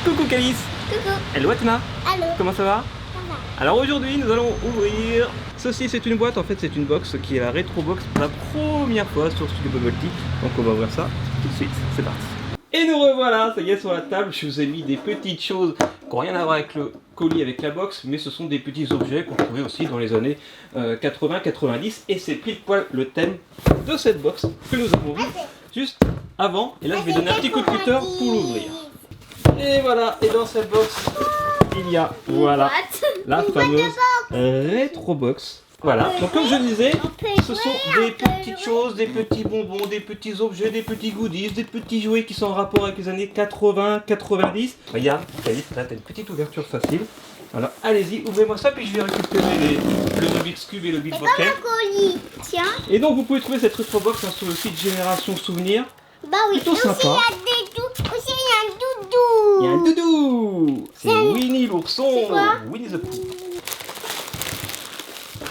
Coucou Calice. Coucou. Hello Athéna. Allô. Comment ça va? Ça va. Alors aujourd'hui nous allons ouvrir... Ceci c'est une boîte, en fait c'est une box qui est la Retro Box pour la première fois sur Studio Bubble Tea. Donc on va ouvrir ça tout de suite, c'est parti. Et nous revoilà, ça y est sur la table, je vous ai mis des petites choses qui n'ont rien à voir avec le colis, avec la box, mais ce sont des petits objets qu'on trouvait aussi dans les années 80-90 et c'est pile poil le thème de cette box que nous avons vu juste avant. Et là je vais donner un petit coup de cutter pour l'ouvrir. Et voilà, et dans cette box, il y a, voilà, la fameuse Retro Box. Voilà, donc comme je disais, ce sont des petites choses, des petits bonbons, des petits objets, des petits goodies, des petits jouets qui sont en rapport avec les années 80-90. Regarde, là t'as une petite ouverture facile. Alors allez-y, ouvrez-moi ça, puis je vais récupérer le Rubik's Cube et le Big Pocket. Colis. Tiens. Et donc vous pouvez trouver cette Retro Box sur le site Génération Souvenir. Bah oui. Plutôt sympa. Aussi il y a un doudou. Il y a un doudou. C'est Winnie l'ourson. C'est quoi? Winnie the Pooh.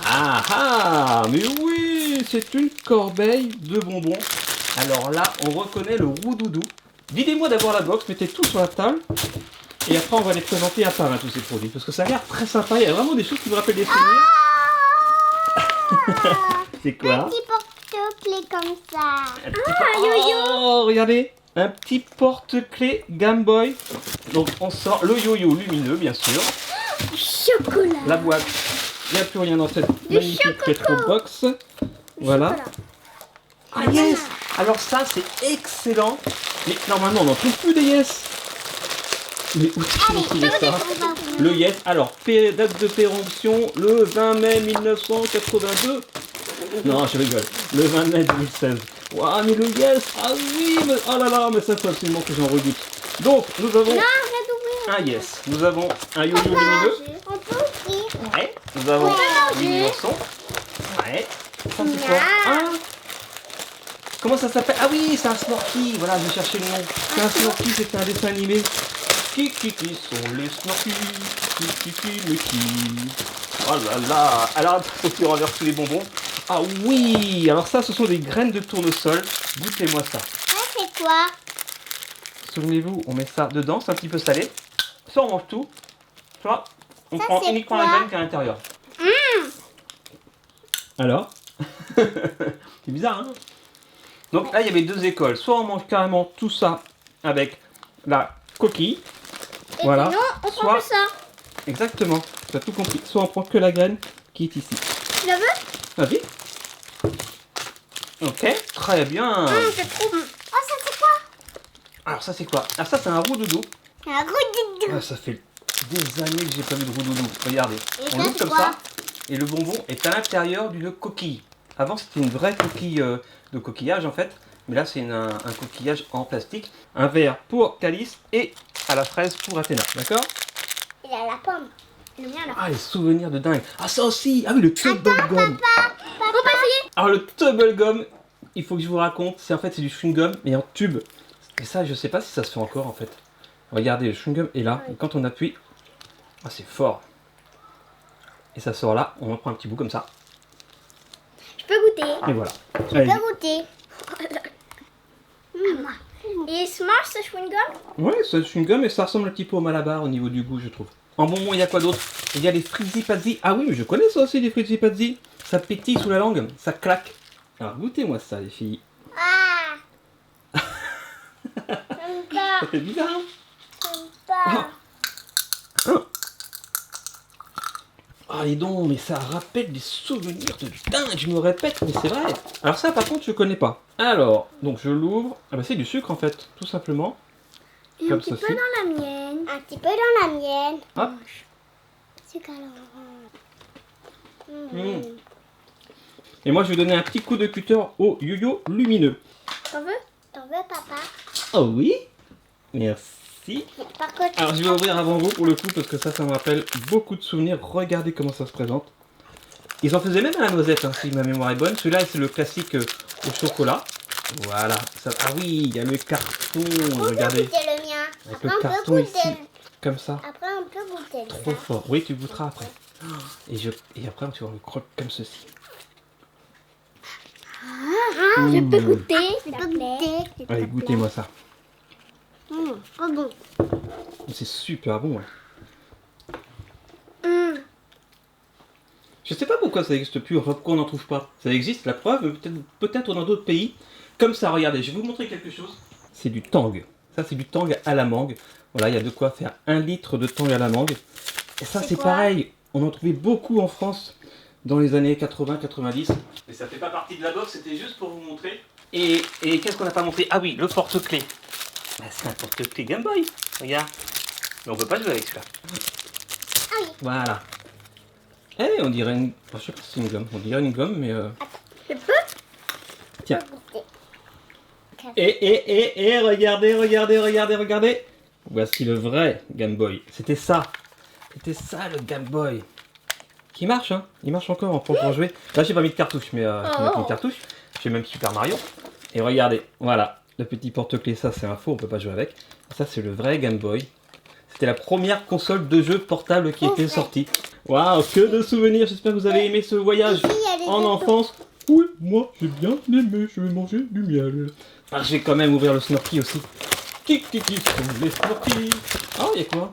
Ah ah, mais oui, c'est une corbeille de bonbons. Alors là, on reconnaît le roux doudou. Videz-moi d'abord la box, mettez tout sur la table. Et après, on va les présenter un par un, tous ces produits. Parce que ça a l'air très sympa, il y a vraiment des choses qui me rappellent des souvenirs. C'est quoi? Un petit porte-clés comme ça. Oh, regardez, un petit porte-clés Game Boy. Donc on sort le yo-yo lumineux, bien sûr. Chocolat. La boîte. Il n'y a plus rien dans cette magnifique Retro Box. Voilà. Ah yes. Alors ça c'est excellent. Mais normalement on n'en trouve plus des yes. Mais où est-ce qu'on trouve ça? Le yes. Alors date de péremption le 20 mai 1982. Non je rigole. Le 20 mai 2016. Waouh mais le yes. Ah oui mais... Oh là là mais ça faut absolument que j'en regoute. Donc nous avons un yes. Nous avons un yo-yo lumineux. On peut ouvrir. Ouais, nous avons Winnie l'ourson. Ouais. Ça c'est quoi? Ah. Comment ça s'appelle? Ah oui, c'est un Snorky. Voilà, je vais chercher le nom. C'est un Snorky, c'est un dessin animé. Qui sont les Snorky? Mais qui? Oh là là. Alors, faut qu'il renverse tous les bonbons. Ah oui. Alors ça, ce sont des graines de tournesol. Goûtez-moi ça. Ça c'est quoi? Souvenez-vous, on met ça dedans, c'est un petit peu salé. Soit on mange tout, soit on Ça, prend c'est uniquement quoi? la graine qui est à l'intérieur. Alors c'est bizarre, hein? Donc là, il y avait deux écoles. Soit on mange carrément tout ça avec la coquille. Et Voilà. sinon, on prend Soit... que ça. Exactement, tu as tout compris. Soit on prend que la graine qui est ici. Tu la veux? Vas-y. Ok, très bien. C'est trop bon. Oh, ça c'est quoi? Alors ça, c'est quoi? Alors ça, c'est un roux doudou. Un gros doudou. Ah, ça fait des années que j'ai pas vu de roux doudou. Regardez. Et On ça, l'ouvre c'est comme quoi? ça. Et le bonbon est à l'intérieur d'une coquille. Avant, c'était une vraie coquille de coquillage en fait. Mais là, c'est un coquillage en plastique. Un verre pour Calice et à la fraise pour Athéna. D'accord? Il a la pomme. Le mien là. Ah, les souvenirs de dingue. Ah, ça aussi. Ah oui, le Tubble Gum. On peut essayer? Alors, le Tubble Gum, il faut que je vous raconte. C'est en fait, c'est du chewing-gum, mais en tube. Et ça, je sais pas si ça se fait encore en fait. Regardez, le chewing-gum est là. Et quand on appuie, ah, c'est fort. Et ça sort là. On en prend un petit bout comme ça. Je peux goûter. Et voilà. Je Allez-y. peux goûter. Et il se mange ce chewing-gum? Ouais, c'est du chewing-gum et ça ressemble un petit peu au Malabar au niveau du goût, je trouve. En bonbon, il y a quoi d'autre? Il y a les Frizzy Pazzi. Ah oui, mais je connais ça aussi, les Frizzy Pazzi. Ça pétille sous la langue, ça claque. Alors goûtez-moi ça, les filles. Ah. J'aime pas. Ça fait bizarre, hein? J'aime pas. Ah, et donc, mais ça rappelle des souvenirs de dingue, je me répète, mais c'est vrai. Alors ça, par contre, je connais pas. Alors, donc je l'ouvre. Ah bah c'est du sucre en fait, tout simplement. Et Comme un petit ceci. peu dans la mienne. Un petit peu dans la mienne. Hop. Sucre à Mmh. Et moi, je vais donner un petit coup de cutter au yo-yo lumineux. T'en veux? T'en veux, papa? Oh oui. Merci. Par contre, Alors je vais ouvrir avant vous pour le coup parce que ça me rappelle beaucoup de souvenirs. Regardez comment ça se présente. Ils en faisaient même à la noisette hein, si ma mémoire est bonne. Celui-là c'est le classique au chocolat. Voilà. Ah oui, il y a le carton. Regardez. on peut goûter le mien. Avec Après, le on carton peut ici. goûter. Comme ça. Après, on peut goûter Trop ça. fort. Oui, tu goûteras après. Et après tu vas le croque comme ceci. Je peux goûter. Je peux goûter. Allez, goûtez-moi ça. Trop bon. C'est super bon. Ouais. Je sais pas pourquoi ça n'existe plus, enfin pourquoi on n'en trouve pas. Ça existe, la preuve, peut-être dans d'autres pays. Comme ça, regardez, je vais vous montrer quelque chose. C'est du tang. Ça, c'est du tang à la mangue. Voilà, il y a de quoi faire 1 litre de tang à la mangue. Et ça, c'est pareil. On en trouvait beaucoup en France dans les années 80-90. Mais ça fait pas partie de la box, c'était juste pour vous montrer. Et qu'est-ce qu'on n'a pas montré? Ah oui, le porte-clés. Bah, c'est un porte-clés Game Boy. Regarde. Mais on peut pas jouer avec celui-là. Ah oui. Voilà. Eh, on dirait une... je sais pas si c'est une gomme. On dirait une gomme, mais... Je peux? Tiens. Et regardez. Voici le vrai Game Boy. C'était ça le Game Boy. Qui marche, hein. Il marche encore, on peut encore jouer. Là, j'ai pas mis de cartouche, mais je vais mettre une cartouche. J'ai même Super Mario. Et regardez, voilà. Le petit porte-clés, ça c'est un faux, on peut pas jouer avec. Ça, c'est le vrai Game Boy. C'était la première console de jeu portable qui était sortie. Waouh, que de souvenirs. J'espère que vous avez aimé ce voyage en enfance. Oui, moi, j'ai bien aimé. Je vais manger du miel. Ah, je vais quand même ouvrir le Snorky aussi. Qui sont les Snorky? Oh, il y a quoi?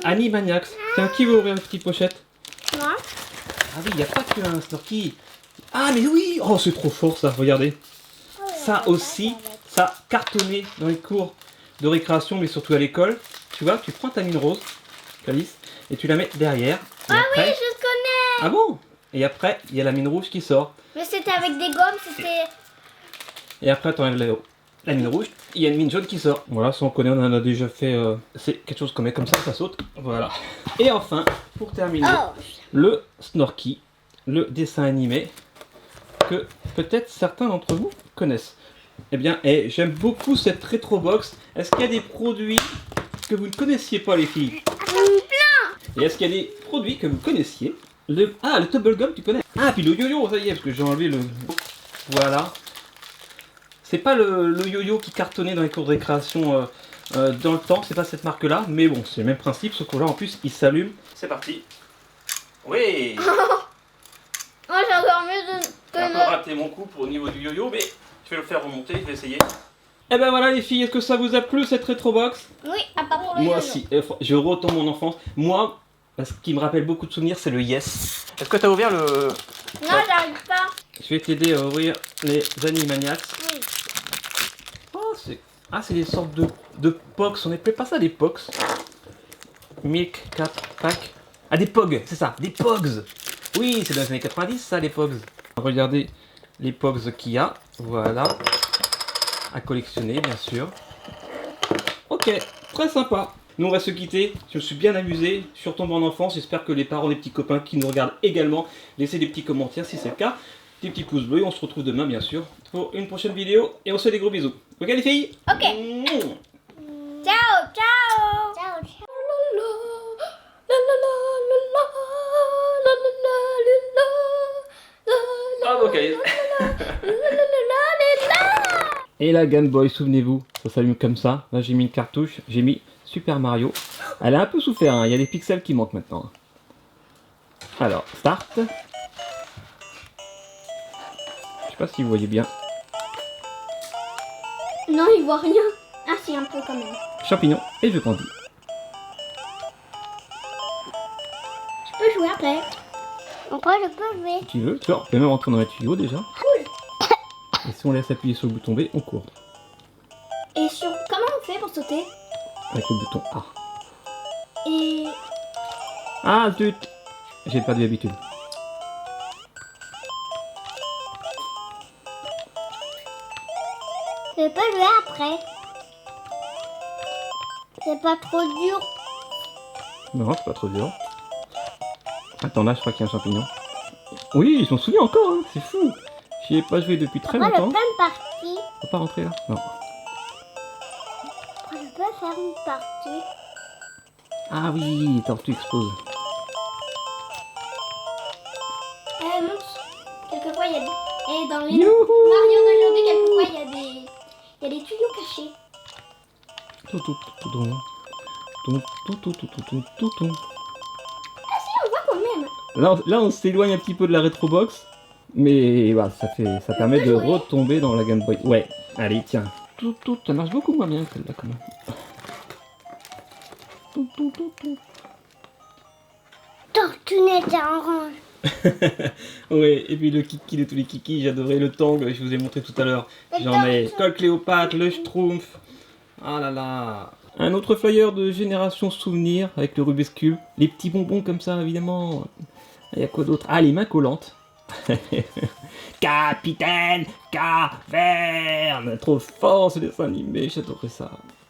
Animaniacs. Tiens, qui veut ouvrir la petite pochette? Moi. Ah oui, il n'y a pas que un Snorky. Ah, mais oui. Oh, c'est trop fort ça, regardez. Ça aussi, ça cartonnait dans les cours de récréation, mais surtout à l'école. Tu vois, tu prends ta mine rose, Calice, et tu la mets derrière. Ah après... oui, je connais. Ah bon? Et après, il y a la mine rouge qui sort. Mais c'était avec des gommes, c'était... Et après, tu enlèves la mine rouge, il y a une mine jaune qui sort. Voilà, ça on connaît, on en a déjà fait. C'est quelque chose qu'on met comme ça saute. Voilà. Et enfin, pour terminer, le Snorky, le dessin animé que peut-être certains d'entre vous connaissent. Eh bien, j'aime beaucoup cette rétro box. Est-ce qu'il y a des produits que vous ne connaissiez pas, les filles? Et est-ce qu'il y a des produits que vous connaissiez? Le Bubblegum, tu connais? Ah, puis le yo-yo, ça y est, parce que j'ai enlevé le... Voilà. C'est pas le yo-yo qui cartonnait dans les cours de récréation dans le temps, c'est pas cette marque-là, mais bon, c'est le même principe, sauf que là, en plus, il s'allume. C'est parti. Oui. Moi, j'ai encore mieux de... J'ai un peu raté mon coup au niveau du yo-yo, mais je vais le faire remonter, je vais essayer. Et ben voilà les filles, est-ce que ça vous a plu cette rétro box? Oui, à part pour le Moi yo-yo. aussi, je retombe mon enfance. Moi, ce qui me rappelle beaucoup de souvenirs, c'est le Yes. Est-ce que tu as ouvert le... Non, j'arrive pas. Je vais t'aider à ouvrir les Animaniacs. Oui. Oh, c'est des sortes de Pox, on n'appelait pas ça des Pox. Milk Cap Pack. Ah, des Pogs, c'est ça, des Pogs. Oui, c'est dans les années 90 ça, les Pogs. Regardez les Pogs qu'il y a, voilà. À collectionner, bien sûr. Ok, très sympa. Nous, on va se quitter. Je me suis bien amusé. Je suis retombé en enfance. J'espère que les parents des petits copains qui nous regardent également, laissez des petits commentaires si c'est le cas. Des petits pouces bleus. On se retrouve demain, bien sûr, pour une prochaine vidéo. Et on se fait des gros bisous. Ok, les filles? Ok. Ciao, ciao. Ciao, ciao. Ah, ok. Et la Game Boy, souvenez-vous, ça s'allume comme ça. Là, j'ai mis une cartouche, j'ai mis Super Mario. Elle a un peu souffert, hein. Il y a des pixels qui manquent maintenant. Alors, start. Je sais pas si vous voyez bien. Non, il voit rien. Ah, si, un peu quand même. Champignon, et je grandis. Je peux jouer après. Pourquoi je peux jouer? Si tu veux, tu vois, on peut même rentrer dans les tuyaux déjà. Cool. Et si on laisse appuyer sur le bouton B, on court. Et sur... Comment on fait pour sauter? Avec le bouton A. Et... Ah, zut! J'ai pas d'habitude. Je peux jouer après. C'est pas trop dur. Non, c'est pas trop dur. Attends, là, je crois qu'il y a un champignon. Oui, je m'en souviens encore, hein, c'est fou. J'y ai pas joué depuis très Moi, longtemps. je peux une partie. Faut pas rentrer là? Non. Je peux faire une partie. Ah oui, Tortue explose. Quelquefois, il y a des... Et dans les Youhou. Mario d'aujourd'hui, quelquefois, il y a des tuyaux cachés. Tout, tout, tout, tout, tout, tout, tout, tout, tout, tout, tout. Ah si, on voit quand même. Là, on s'éloigne un petit peu de la rétrobox, mais voilà, ça permet de retomber dans la Game Boy. Ouais, allez, tiens. Tout, ça marche beaucoup moins bien que celle-là quand même. Tortunette à orange. Ouais, et puis le kiki de tous les kikis, j'adorais le Tang, je vous ai montré tout à l'heure. J'en ai Col Cléopâtre, le Schtroumpf. Ah là là. Un autre flyer de Génération Souvenir avec le Rubik's Cube. Les petits bonbons comme ça, évidemment. Il y a quoi d'autre? Ah, les mains collantes. Capitaine Caverne. Trop fort ce dessin animé, j'adorais ça.